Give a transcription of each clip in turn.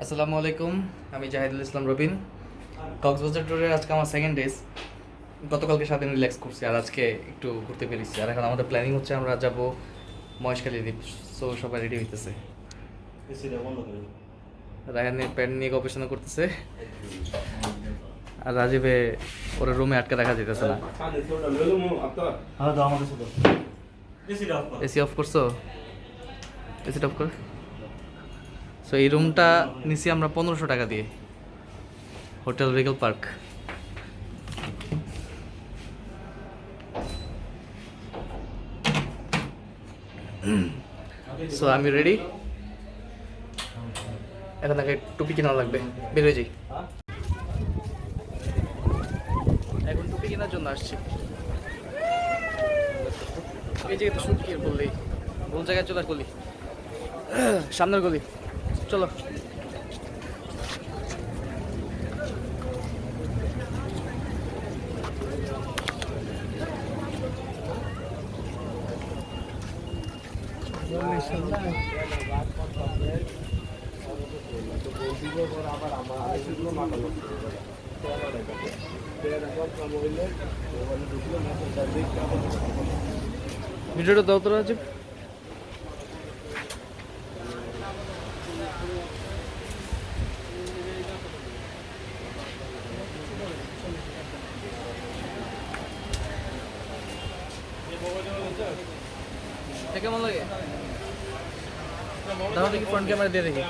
আসসালামু আলাইকুম, আমি জাহিদুল ইসলাম রবিন। কক্সবাজার ট্যুরে আজকে আমার সেকেন্ড ডেজ। গতকালকে সারাদিন রিল্যাক্স করছি, আর আজকে একটু ঘুরতে পেরেছি। আর এখন আমাদের প্ল্যানিং হচ্ছে আমরা যাব মহেশখালী দ্বীপ। সো সবাই রেডি হইতেছে। রায়ানের প্যান্ট নিয়ে গবেষণা করতেছে, আর রাজীবে ওরা রুমে আটকে রাখা যেতেছে না। এসি অফ করছো? এসিটা অফ কর। সো এই রুমটা নিছি আমরা 1500 টাকা দিয়ে, হোটেল রিগেল পার্ক। সো আমি রেডি। এখন আগে টুপি কেনা লাগবে, বের হয়ে যাই। এখন টুপি কেনার জন্য আসছি। এই জায়গায় তো শুট কি বললি, ভুল জায়গায় চলে গলি, সামনের গলি। চলো। ভিডিওটা দাও তো রাজীব। কেমন লাগে? দাও দেখি, ফ্রন্ট ক্যামেরা দিয়ে দেখি।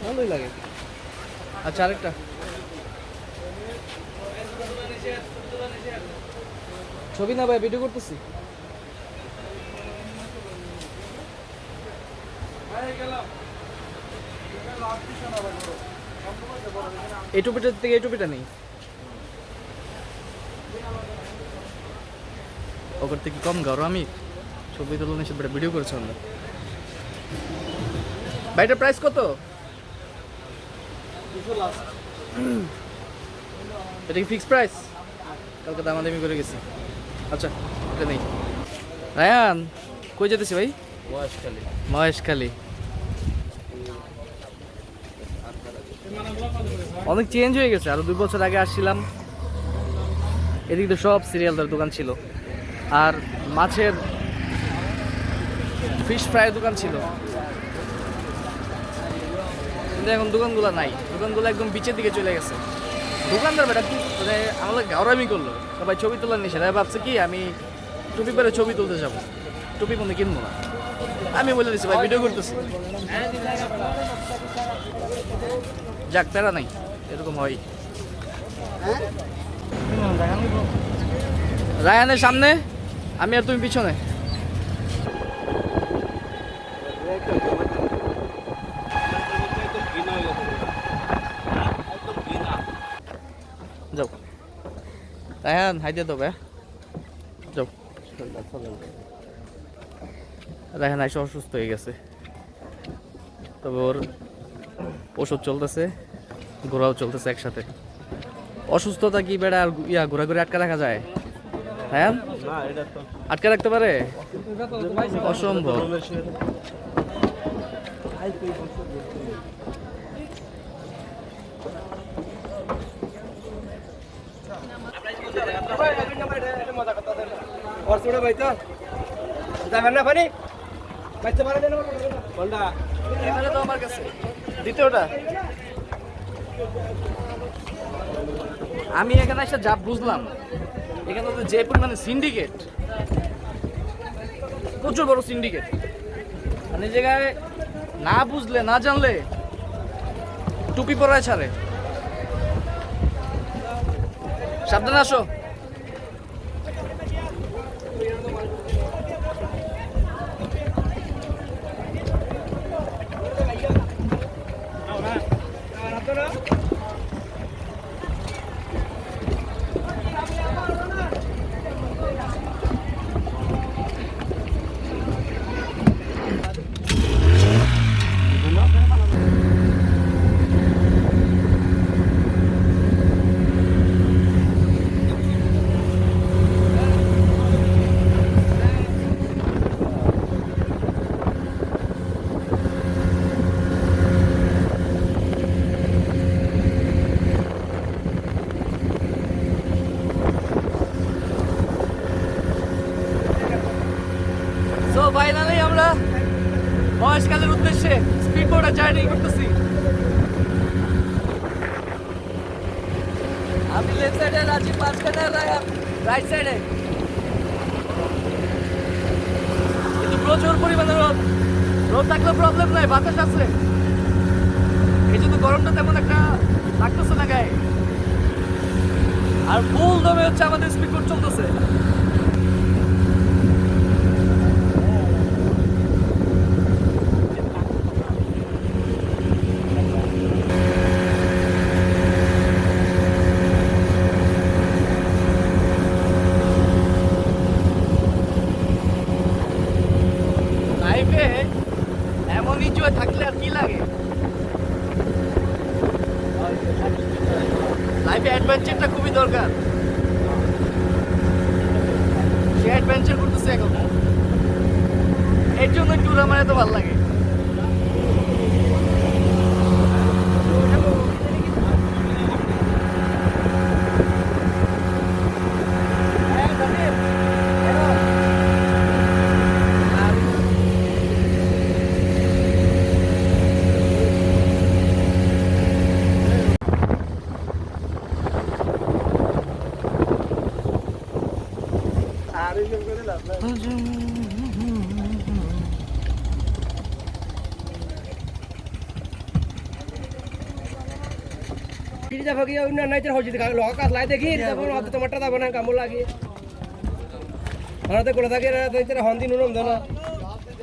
ভালোই লাগে। আচ্ছা, আরেকটা ছবি না ভাই, ভিডিও করতেছি। এই টুপিটা থেকে এই টুপিটা নেই, ওখান থেকে কম গাও। আমি ছবি তুলনা এসে ভিডিও করেছি আমরা। ভাইটার প্রাইস কত? এটা কি ফিক্স প্রাইস? কালকে দামাদামি করে গেছি। আচ্ছা, এটা নেই। রায়ান, কই যেতেছি ভাই? মহেশখালী। মহেশখালী অনেক চেঞ্জ হয়ে গেছে। আরো 2 বছর আগে আসছিলাম, এদিকে সব সিরিয়ালদার দোকান ছিল, আর মাছের ফিশ ফ্রাইয়ের দোকান ছিল। কিন্তু এখন দোকানগুলো নাই, দোকানগুলো একদম বিচের দিকে চলে গেছে। দোকানদার বেটা কি মানে আমাদের গাওরামি করলো, সবাই ছবি তোলার নিষেধ। ভাবছে কি আমি টুপি পরে ছবি তুলতে যাবো, টুপি মনে কিনবো না। আমি বলে দিচ্ছি ভাই ভিডিও করতেছি। যাক, প্যারা নাই, এরকম হয়। রায়ানের সামনে আমি, আর তুমি পিছনে। যাও রায়ান, হাই দিয়ে দেবে। যাও। রায়ান আইসা অসুস্থ হয়ে গেছে, তবে ওর ওষুধ চলতেছে, ঘোরাও চলতেছে একসাথে। অসুস্থতা কি বেড়া আর ঘোরাঘুরি আটকা রাখা যায়? হ্যাঁ, আটকা রাখতে পারে? অসম্ভব। দ্বিতীয়টা আমি এখানে এসে যা বুঝলাম, এখানে তো যে পরিমাণে সিন্ডিকেট, প্রচুর বড় সিন্ডিকেট। মানে এই জায়গায় না বুঝলে না জানলে টুপি পরায় ছাড়ে। সাবধানে আসো। ফাইনালি আমরা মহেশখালীর উদ্দেশ্যে স্পিড বোটে জার্নি করতেছি। আমি লেফট সাইডে, রাজীব মাঝখানে, রাইট সাইডে। কিন্তু প্রচুর পরিমাণে রোদ। রোদ থাকলে প্রবলেম নাই, বাতাস আছে, এই জন্য গরমটা তেমন একটা লাগতেছে না গায়ে। আর ফুল দমে হচ্ছে আমাদের স্পিড বোট চলতেছে। লাইফে এমন ইনজয় থাকলে আর কি লাগে। লাইফে অ্যাডভেঞ্চারটা খুবই দরকার। সে অ্যাডভেঞ্চার করতেছে এখন, এর জন্য ট্যুর আমার এত ভালো লাগে। Kita bagi ya udah naik terus jadi kalau kas lain deh kita pun waktu tomato tak benar kamu lagi. Orang tu kalau tak kira tu itu Hondi nunum dona.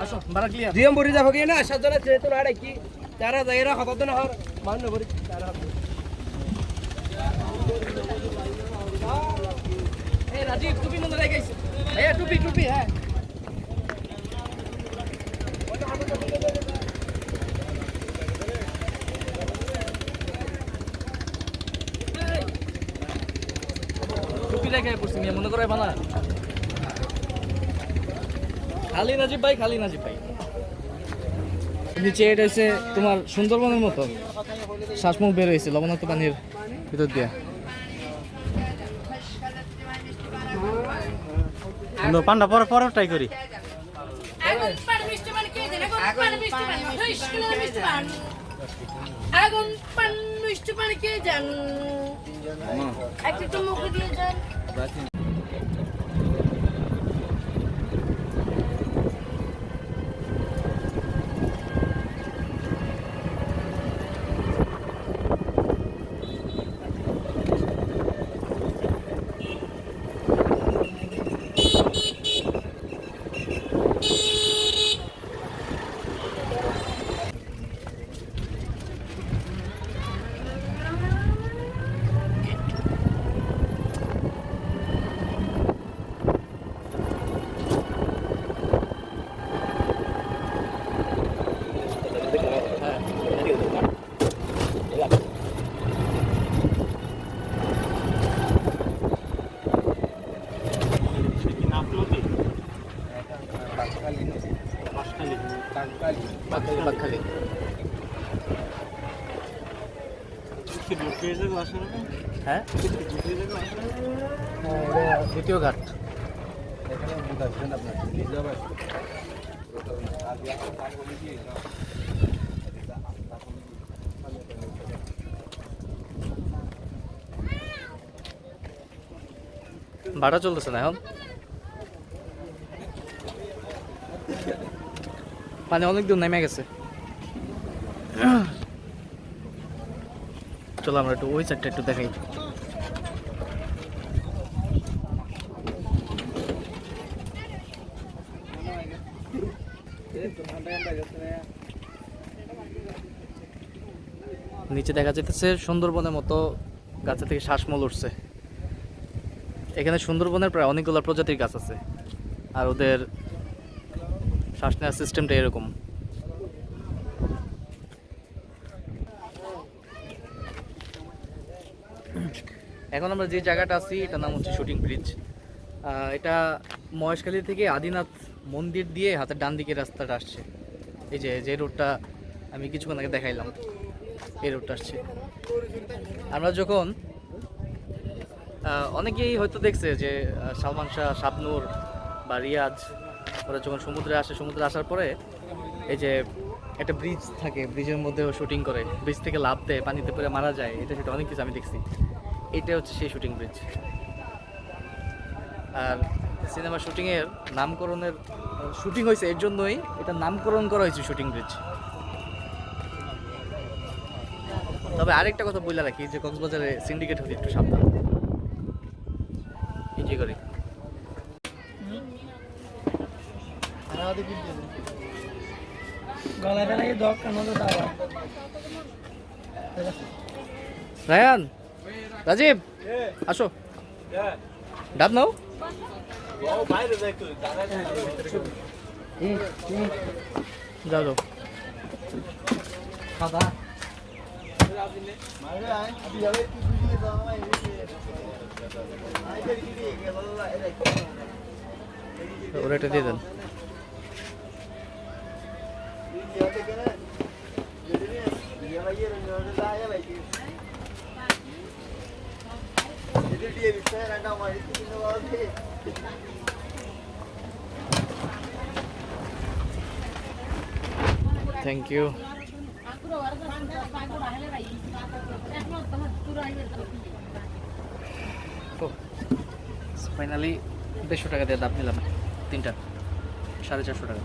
আসো বারা clear. Dia beri dah bagi na asal dona cerita tu ada ki. Cara daerah kata tu na har mana beri cara. এই রাজীব টুপি মনে রেখে গেছে ভাইয়া, টুপি টুপি। হ্যাঁ টুপি রেখে পড়ছি, নিয়ে মনে করে বানা। খালি নাজিব ভাই, খালি নাজিব ভাই। নিচে এটা হচ্ছে তোমার সুন্দরবনের মতো শ্বাসমূখ বের হয়েছে লবণাক্ত পানির ভিতর দিয়ে। পান্ডা পরে পরে ট্রাই করি। আগুন পান মিষ্টি পান কে দেন? আগুন পান মিষ্টি পান, হইস কিলো মিষ্টি পান। আগুন পান মিষ্টি পান কে দেন? একটু মুখ দিয়ে যান। বাকখালি হ্যাঁ দ্বিতীয় ঘাট। ভাড়া চলতেছে না এখন, পানি অনেক দূর নেমে গেছে। চলো আমরা একটু ওই সাইডটা একটু দেখাই। নিচে দেখা যেতেছে সুন্দরবনের মতো গাছে থেকে শ্বাসমূল উঠছে। এখানে সুন্দরবনের প্রায় অনেকগুলো প্রজাতির গাছ আছে, আর ওদের শ্বাস নেওয়ার সিস্টেমটা এরকম। এখন আমরা যে জায়গাটা আছি এটার নাম হচ্ছে শুটিং ব্রিজ। এটা মহেশখালী থেকে আদিনাথ মন্দির দিয়ে হাতের ডান দিকে রাস্তাটা আসছে। এই যে যে রোডটা আমি কিছুক্ষণ আগে দেখাইলাম, এই রোডটা আসছে। আমরা যখন অনেকেই হয়তো দেখছে যে সালমান শাহ, শাবনূর বা রিয়াজ ওরা যখন সমুদ্রে আসে, সমুদ্রে আসার পরে এই যে একটা ব্রিজ থাকে, ব্রিজের মধ্যেও শুটিং করে, ব্রিজ থেকে লাফ দেয়, পানিতে পড়ে মারা যায়, এটা সেটা অনেক কিছু আমি দেখছি। এটা হচ্ছে সেই শুটিং ব্রিজ। আর সিনেমা শুটিংয়ের নামকরণের শুটিং হয়েছে এর জন্যই এটা নামকরণ করা হয়েছে শুটিং ব্রিজ। তবে আরেকটা কথা বলে রাখি যে কক্সবাজারে সিন্ডিকেট হতে একটু সাবধান। এনজয় করি। গলাটা নাকি দক কামড় দাও। রায়ান, রাজীব, আসো, ডাব নাও। যাও যাও। খাবা ওরা এটা দিয়ে দেন। Thank you. ফাইনালি 150 টাকা দিয়ে ডাব নিলাম, 3টা 450 টাকা।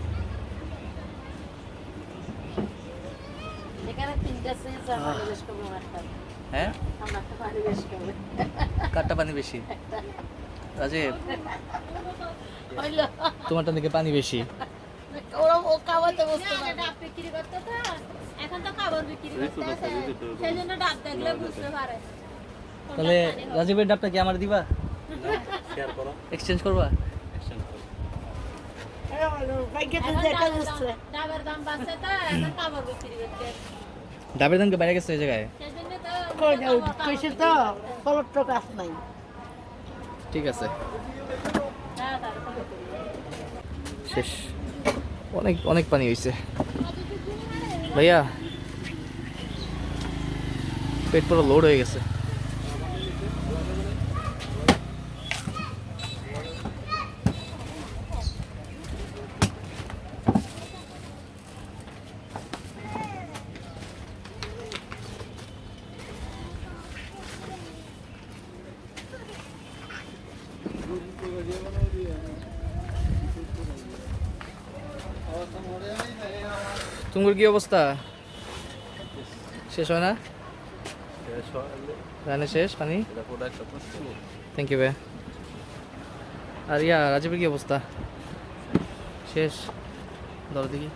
এখানে 3টা সেন্স আমাদের বেশ কম একটা। হ্যাঁ, আমরা একটা পানি বেশ কম। কারটা পানি বেশি? রাজীব, হইলো তোমারটা থেকে পানি বেশি। ওরা ও খাওয়াতে বসতে পারে। ডাব বিক্রি করতে তো এখন তো খাবার বিক্রি করতে সেই জন্য ডাব দেখলে বুঝতে পারে তাহলে রাজীবের ডাবটা কি আমার দিবা? শেয়ার করো। এক্সচেঞ্জ করবা? ডাবের দাম বাড়ছে তো এখন খাবার বিক্রি করতে ডাবের দাম কি বাইরে গেছে এই জায়গায়? সেই জন্য তো কইছে তো কলট্ট কাজ নাই। ঠিক আছে, হ্যাঁ তারপরে শেষ। অনেক অনেক পানি হয়েছে ভাইয়া, পেট পুরো লোড হয়ে গেছে। তোমার কি অবস্থা? শেষ হয় না? রান্না শেষ? পানি? থ্যাংক ইউ ভাই। আর ইয়া রাজীবের কি অবস্থা? শেষ? ধরো দেখি।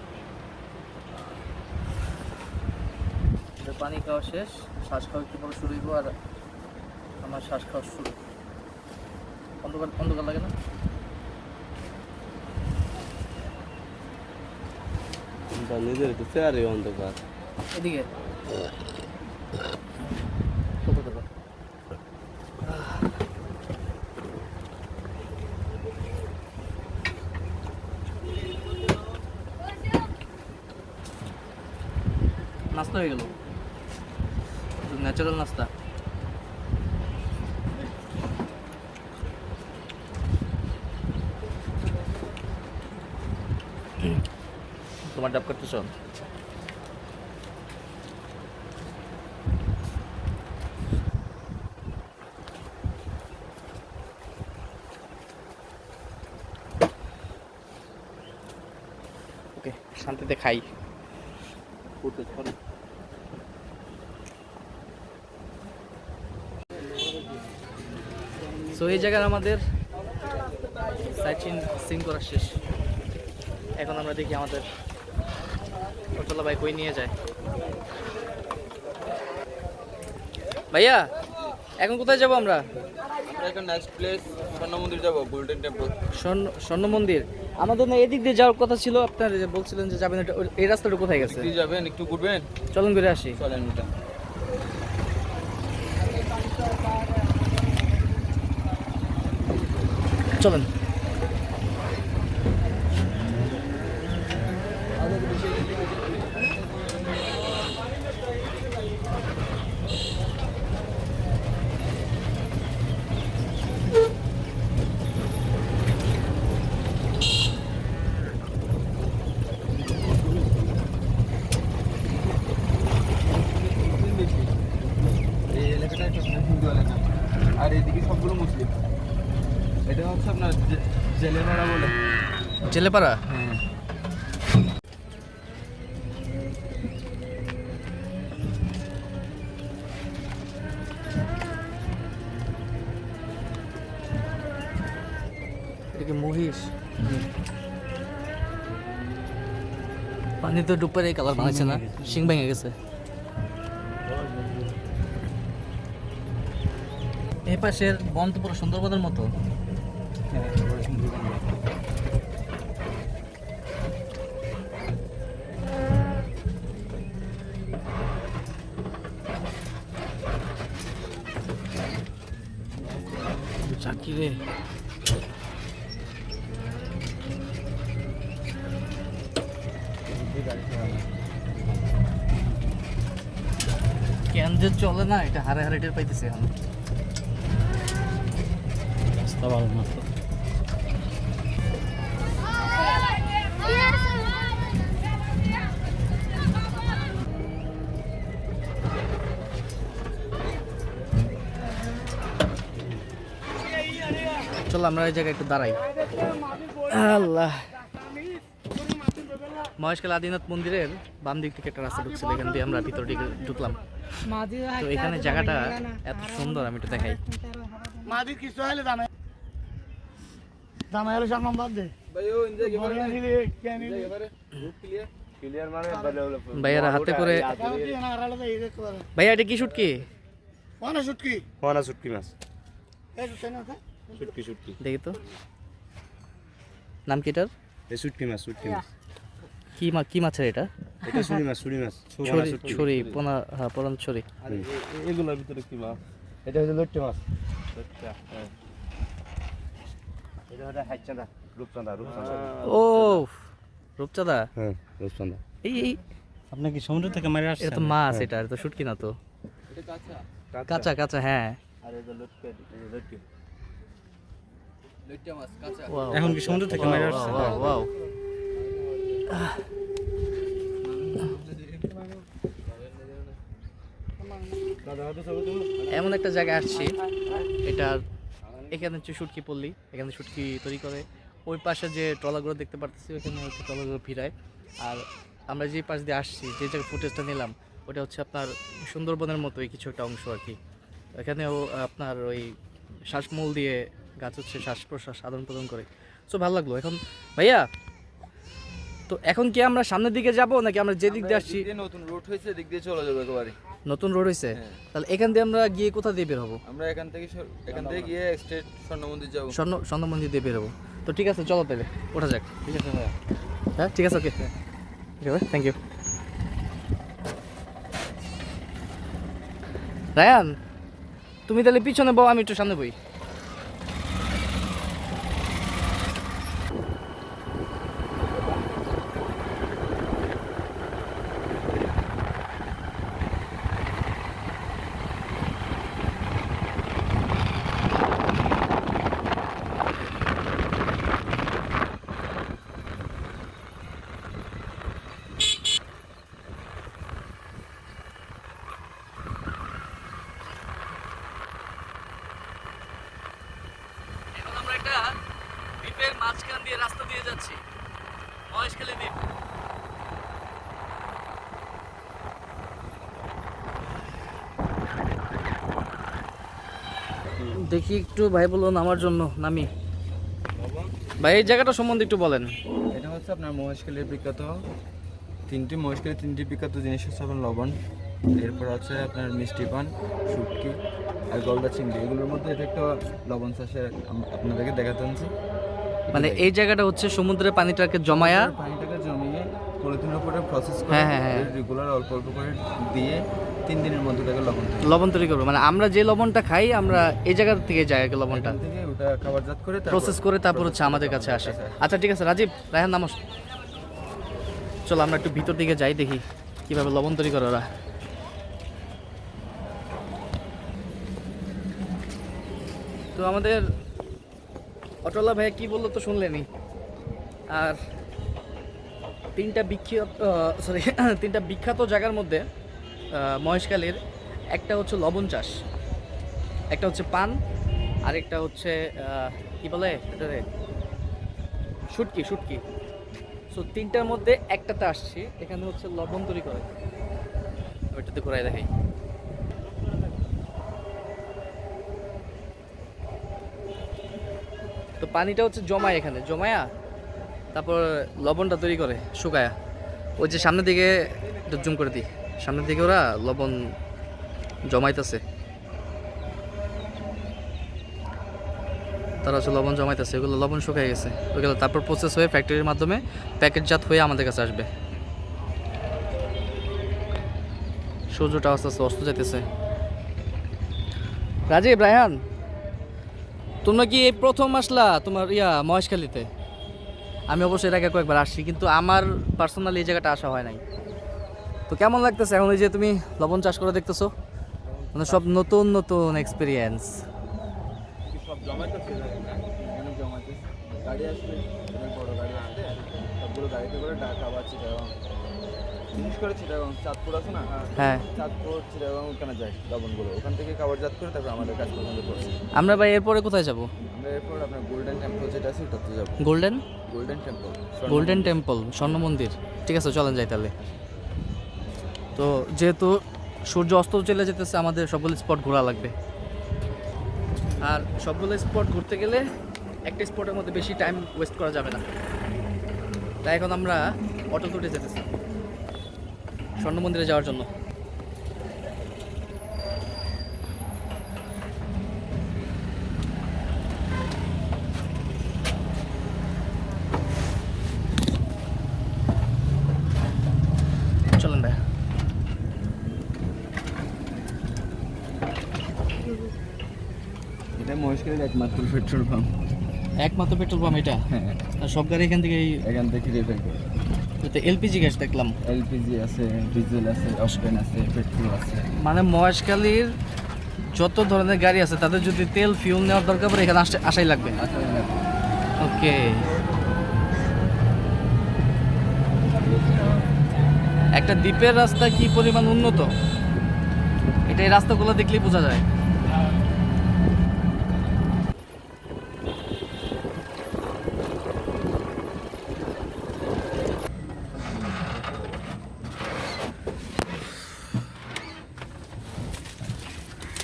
পানি খাওয়া শেষ, শ্বাস খাওয়া একটু পরে শুরু হইব। আর আমার শ্বাস খাওয়া শুরু। অন্ধকার অন্ধকার লাগে না? নিজের চেয়ারে অন্ধকার। এদিকে নাস্তা হয়ে গেল, ন্যাচারাল নাস্তা। তোমার ডাব করতেছ? ওকে, শান্তিতে খাই। সো এই জায়গায় আমাদের সাইট সিন করা শেষ। এখন আমরা দেখি আমাদের অটলা ভাই কই নিয়ে যায়। ভাইয়া এখন কোথায় যাব আমরা? এখন নেক্সট প্লেস স্বর্ণ মন্দির যাবো, গোল্ডেন টেম্পল। স্বর্ণ মন্দির। আমাদের না এদিক দিয়ে যাওয়ার কথা ছিল, আপনার যে বলছিলেন যে যাবেন, এই রাস্তাটা কোথায় গেছে? কি যাবেন, একটু ঘুরবেন? চলুন ঘুরে আসি। চলেন ওটা। চলেন। আপনার জেলেপাড়া বলে। জেলেপাড়া? হ্যাঁ। এটা কি মহিষ? পানি তো ডুবের এই কালার বানাইছে না, শিং ভেঙে গেছে। এই পাশের বন তো পুরো সুন্দরবনের মতো। চাকি রে, কেন যে চলে না এটা হারে হারে টের পাইতেছে এখন। রাস্তা ভালো না তো। চলো আমরা এই জায়গায় একটু দাঁড়াই। আল্লাহ, মহেশখালী আদিনাথ মন্দিরের বাম দিক থেকে একটা রাস্তা ঢুকছিল, এখান দিয়ে আমরা ভিতর দিকে ঢুকলাম। তো এখানে জায়গাটা এত সুন্দর, আমি একটু দেখাই। মাদির কিছু হলে দামে দামে হলে সব নাম্বার দে ভাই ও ইনজে ক্লিয়ার মানে ভাইয়ারা হাতে করে। ভাইয়া এটা কি শুটকি? হোয়ানা শুটকি মাছ। দেখি তো নাম কি এটার? এই শুটকি মাছ, শুটকি মাছ। কি মাছের এটা? এটা ছুরি মাছ, ছুরি মাছ। ছড়ি পোনা, হ্যাঁ পরান ছড়ি। এগুলোর ভিতরে কি মাছ? এটা হচ্ছে লইট্টে মাছ। হ্যাঁ। এটা হচ্ছে হাইচাঁদা, রূপচাঁদা, রূপচাঁদা। ও রূপচাঁদা। হ্যাঁ, রূপচাঁদা। এই আপনি কি সমুদ্র থেকে মারে এটা তো মাছ, এটা তো শুটকি না তো। এটা কাঁচা কাঁচা কাঁচা, হ্যাঁ। আর এই যে লটকে, লটকে। লইট্টা মাছ কাঁচা। এখন কি সমুদ্র থেকে মারে আসছে? ওয়াও, এমন একটা জায়গায় আসছি, এটার এখানে হচ্ছে শুটকি পল্লী, এখানে শুটকি তৈরি করে। ওই পাশে যে ট্রলারগুলো দেখতে পারতেছি ওখানে হচ্ছে ট্রলারগুলো ফিরায়। আর আমরা যে পাশ দিয়ে আসছি, যে জায়গায় ফুটেজটা নিলাম, ওটা হচ্ছে আপনার সুন্দরবনের মতোই কিছু একটা অংশ আর কি। এখানেও আপনার ওই শ্বাসমূল দিয়ে গাছ হচ্ছে শ্বাস প্রশ্বাস আদান প্রদান করে। সো ভালো লাগলো। এখন ভাইয়া, তো এখন কি আমরা সামনের দিকে যাব নাকি আমরা যে দিক দিয়ে আসছি? নতুন রোড হয়েছে, দিক দিয়ে চলে যাবে একেবারে। নতুন রোড হয়েছে, তাহলে এখান দিয়ে আমরা গিয়ে কোথা দিয়ে বের হবো? আমরা এখান থেকে গিয়ে স্ট্রেট স্বর্ণ মন্দির যাবো। স্বর্ণ মন্দির দিয়ে বের হবো। তো ঠিক আছে, চলো তাহলে ওঠা যাক। ঠিক আছে ভাই। হ্যাঁ ঠিক আছে, ওকে, ঠিক আছে, থ্যাংক ইউ। রায়ান, তুমি তাহলে পিছনে বউ, আমি একটু সামনে বই। আমরা একটা দ্বীপের মাঝখান দিয়ে রাস্তা দিয়ে যাচ্ছি, মহেশখালী দ্বীপ। দেখি একটু ভাই বলো নামার জন্য নামি। ভাই এই জায়গাটা সম্বন্ধে একটু বলেন। এটা হচ্ছে আপনার মহেশখালীর বিখ্যাত তিনটি বিখ্যাত জিনিস হচ্ছে আপনার লবণ, এরপর আছে আপনার মিষ্টি পান, শুটকি আর গলদা চিংড়ি। এগুলোর মধ্যে এটা একটা লবণ চাষের আপনাদেরকে দেখাতে আনছি। মানে এই জায়গাটা হচ্ছে সমুদ্রের পানিটাকে জমায়া, পানিটাকে জমিয়ে পলিথিনের উপরে প্রসেস করে হ্যাঁ, হ্যাঁ, হ্যাঁ। রেগুলার অল্প অল্প করে দিয়ে 3 দিনের মধ্যে তাকে লবণ তৈরি করবো। মানে আমরা যে লবণটা খাই, আমরা এই জায়গা থেকে যাই আগে লবণটা এখান থেকে ওটা খাবারজাত করে প্রসেস করে তারপর হচ্ছে আমাদের কাছে আসে। আচ্ছা ঠিক আছে রাজীব, রায়হান নামস, চলো আমরা একটু ভিতর দিকে যাই, দেখি কিভাবে লবণ তৈরি করে ওরা। তো আমাদের অটোলা ভাইয়া কি বললো তো শুনলেনি। আর তিনটা বিখ্যাত জায়গার মধ্যে মহেশখালীর একটা হচ্ছে লবণ চাষ, একটা হচ্ছে পান, আরেকটা হচ্ছে কি বলে এটারে শুটকি শুটকি। সো তিনটার মধ্যে একটাতে আসছি, এখানে হচ্ছে লবণ তৈরি করে, ওইটাতে ঘুরাই দেখাই। তো পানিটা হচ্ছে জমায়, এখানে জমায়া তারপর লবণটা তৈরি করে শুকায়া। ওই যে সামনের দিকে একটু জুম করে দিই, সামনের দিকে ওরা লবণ জমাইতেছে, তারা হচ্ছে লবণ জমাইতেছে, ওগুলো লবণ শুকিয়ে গেছে, ওইগুলো তারপর প্রসেস হয়ে ফ্যাক্টরির মাধ্যমে প্যাকেটজাত হয়ে আমাদের কাছে আসবে। সূর্যটা আস্তে আস্তে অস্ত যাইতেছে। রাজীব, রায়হান, তোমরা কি এই প্রথম আসলা তোমার মহেশখালীতে? আমি অবশ্যই এর আগে কয়েকবার আসছি, কিন্তু আমার পার্সোনালি এই জায়গাটা আসা হয় নাই। তো কেমন লাগতেছে এখন এই যে তুমি লবণ চাষ করে দেখতেছো? মানে সব নতুন নতুন এক্সপিরিয়েন্স। সব জমাইতেছে, এখানে জমাইতেছে, গাড়ি আসবে, অনেক বড় গাড়ি আসবে, সবগুলো গাড়িতে করে ঢাকা বা চিটাগাং, বিশেষ করে চিটাগাং, চাঁদপুর আছে না, হ্যাঁ, চাঁদপুর চিটাগাং ওখানে যায় লবণগুলো, ওখান থেকে কাভারজাত করে তারপর আমাদের কাছে পর্যন্ত পড়ছে। আমরা ভাই এরপরে কোথায় যাব? আমরা এরপর আপনার গোল্ডেন টেম্পল যেটা আছে ওটাতে যাবো। Golden golden temple, golden temple, স্বর্ণ মন্দির। ঠিক আছে, চলেন যাই তাহলে। তো যেহেতু সূর্য অস্ত চলে যেতেছে, আমাদের সবগুলো স্পট ঘোরা লাগবে, আর সবগুলো স্পট ঘুরতে গেলে একটা স্পটের মধ্যে বেশি টাইম ওয়েস্ট করা যাবে না। তাই এখন আমরা অটো তুটে যেতেছি স্বর্ণ মন্দিরে যাওয়ার জন্য। চলেন ভাই। এটা মহেশখালীর একমাত্র পেট্রোল পাম্প। একমাত্র পেট্রোল পাম্প এটা? হ্যাঁ, আর সব গাড়ি এখান থেকে এখান থেকে রিফিল করে। এলপিজি গ্যাস দেখলাম, এলপিজি আছে, ডিজেল আছে, অকটেন আছে, পেট্রোল আছে। মানে মহেশখালীর যত ধরনের গাড়ি আছে তাদের যদি তেল ফিউল নেওয়ার দরকার পড়ে এখানে আসাই লাগবে। ওকে, একটা দ্বীপের রাস্তা কি পরিমাণ উন্নত এটা এই রাস্তাগুলো দেখলেই বোঝা যায়।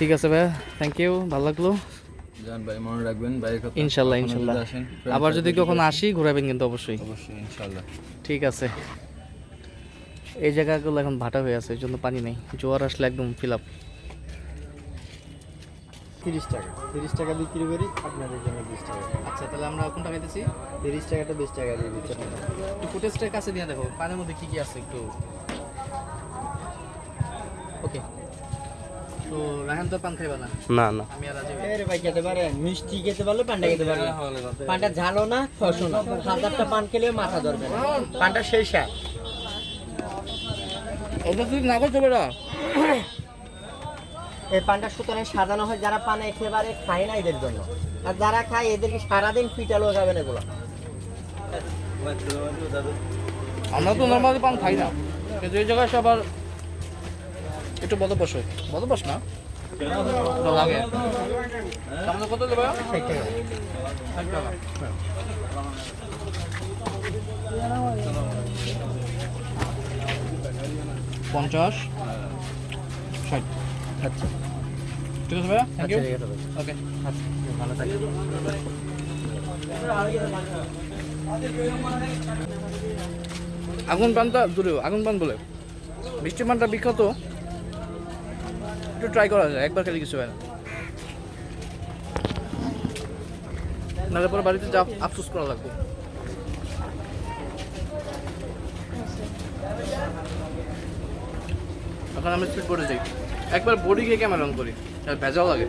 ঠিক আছে ভাইয়া, থ্যাংক ইউ, ভালো লাগলো। জান ভাই, মনে রাখবেন ভাইয়ের কথা। ইনশাল্লাহ কখনো ইনশাল্লাহ, যদি আসেন, friends আবার যদি circle কখনো আসেন, আসি ঘুরাবেন কিন্তু অবশ্যই। অবশ্যই ইনশাল্লাহ। ঠিক আছে। এই জায়গাগুলো এখন ভাটা হয়ে আছে, এই জন্য পানি নেই, জোয়ার আসলে একদম ফিল আপ। 30 টাকা, 30 টাকা বিক্রি করি, আপনাদের জন্য 20 টাকা। আচ্ছা, তাহলে আমরা কোনটা খাইতেছি? 30 টাকাটা 20 টাকা দিয়ে দিচ্ছি। একটু ফুটেজটার কাছে দিয়ে দেখো পানির মধ্যে কি কি আছে একটু। ওকে, তো রাহান তো পান খাইবা না? না না, আমি আর রাজীব। এর ভাই খেতে পারে, মিষ্টি খেতে পারলে পানটা খেতে পারবে। পানটা ঝালও না, ফসও না, 1000টা পান খেলে মাথা ধরবে না। পানটা সেই স্বাদ। ওটা তুই না করছো বেটা। এই পানটা সুতরাং সাজানো হয় যারা পান একেবারে খায় না এদের জন্য, আর যারা খায় এদেরকে সারাদিন পিটালো খাবেন এগুলো। আমরা তো নর্মালি পান খাই না, কিন্তু এই জায়গায় সবার একটু বদবস হয়। বদবস না ওটা লাগে। আমাদের কত দেবে? 60 টাকা। 50, 60। আচ্ছা ঠিক আছে ভাইয়া, থ্যাংক ইউ। ঠিক আছে ভাই। ওকে, আচ্ছা, ভালো থাকবেন। আগুন পানটা দূরেও আগুন পান বলে, মিষ্টি পানটা বিখ্যাত, একটু ট্রাই করা যায়, একবার খেলে কিছু হয় না, নাহলে পরে বাড়িতে যা আফসোস করা লাগবে। এখন আমি স্পিড বোর্ডে যাই, একবার বডি খেয়ে ক্যামেরা অন করি, আর ভেজাও লাগে।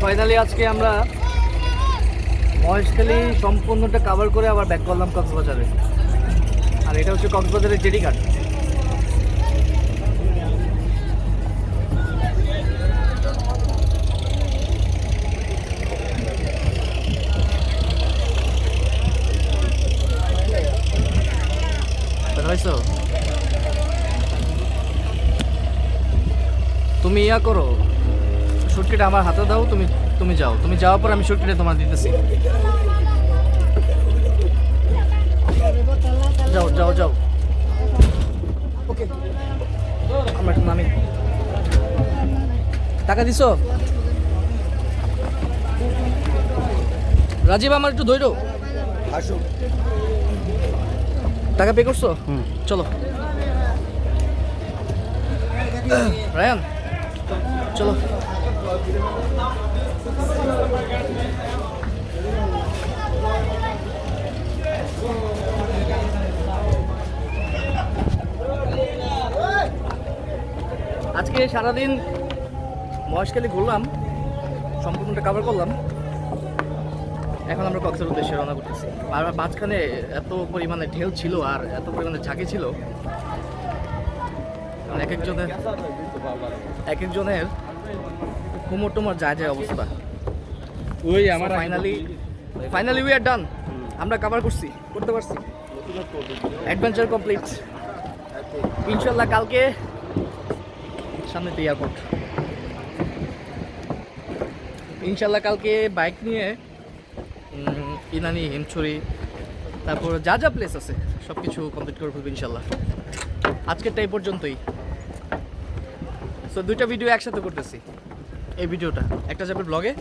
ফাইনালি আজকে আমরা মহেশখালী সম্পূর্ণটা কভার করে আবার ব্যাক করলাম কক্সবাজারে। আর এটা হচ্ছে কক্সবাজারের জেডি ঘাট। তুমি ইয়া করো, সুটকিটা আমার হাতে দাও, তুমি যাও, তুমি যাওয়ার পর আমি সুটকিটা তোমার দিতেছি। যাও যাও যাও। ওকে, আমরা একটু নামি। টাকা দিছো? রাজীব আমার একটু ধৈর্য। টাকা পে করছো? চলো রায়ান, চলো। আজকে সারাদিন মহেশখালী ঘুরলাম, সম্পূর্ণটা কভার করলাম। এখন আমরা কক্সের উদ্দেশ্যে রওনা করতেছি। আর মাঝখানে এত পরিমাণে ঢেউ ছিল আর এত পরিমাণে ঝাঁকি ছিল, এক একজনের কোমর টোমর যায় যায় অবস্থা। ওই আমার ফাইনালি উই আর ডান। আমরা কভার করতে পারছি। Adventure complete. ইনশাল্লাহ কালকে সামনে তো এয়ারপোর্ট। ইনশাল্লাহ কালকে বাইক নিয়ে ইনানি, হিমছড়ি, তারপর যা যা প্লেস আছে সব কিছু কমপ্লিট করে ফেলবো ইনশাল্লাহ। আজকেরটা এই পর্যন্তই। সো দুইটা ভিডিও একসাথে করতেছি। এই ভিডিওটা একটা যাবে ব্লগে,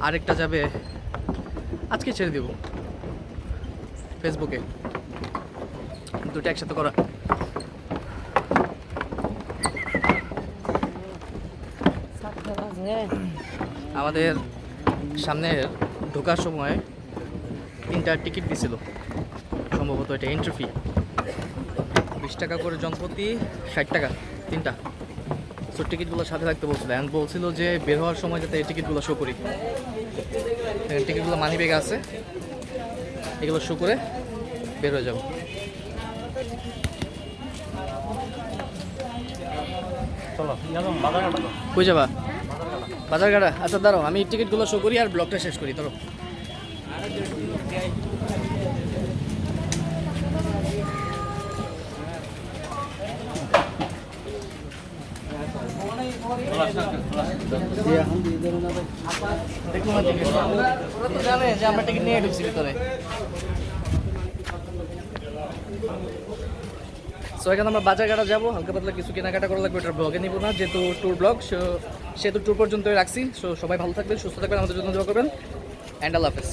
আরেকটা যাবে আজকে ছেড়ে দেব ফেসবুকে। দুটো একসাথে করা। আমাদের সামনে ঢোকার সময় 3টা টিকিট দিছিল, সম্ভবত এটা এন্ট্রি ফি 20 টাকা করে জনপ্রতি, 60 টাকা 3টা। সো টিকিটগুলো সাথে রাখতে বলছিল, অ্যান্ড বলছিল যে বের হওয়ার সময় যাতে এই টিকিটগুলো শো করি। টিকিটগুলো মানি ব্যাগে আছে, এগুলো শো করে বের হয়ে যাবো। চলো বাজার ঘাটা কই যাবা? বাজারঘাটা। আচ্ছা দাঁড়াও, আমি টিকিটগুলো শো করি আর ব্লগটা শেষ করি। ধরো দেখুন না টিকিট, ওরা তো জানে যে আমরা টিকিট নিয়ে ঢুকছি ভিতরে। সো এখানে আমরা বাজারঘাটা যাবো, হালকা পাতলা কিছু কেনাকাটা করা লাগবে, ওটার ব্লগে নিব না যেহেতু ট্যুর ব্লগ, সেহেতু ট্যুর পর্যন্তই রাখছি। সো সবাই ভালো থাকবেন, সুস্থ থাকবেন, আমাদের জন্য দোয়া করবেন, অ্যান্ড আল্লাহ হাফেজ।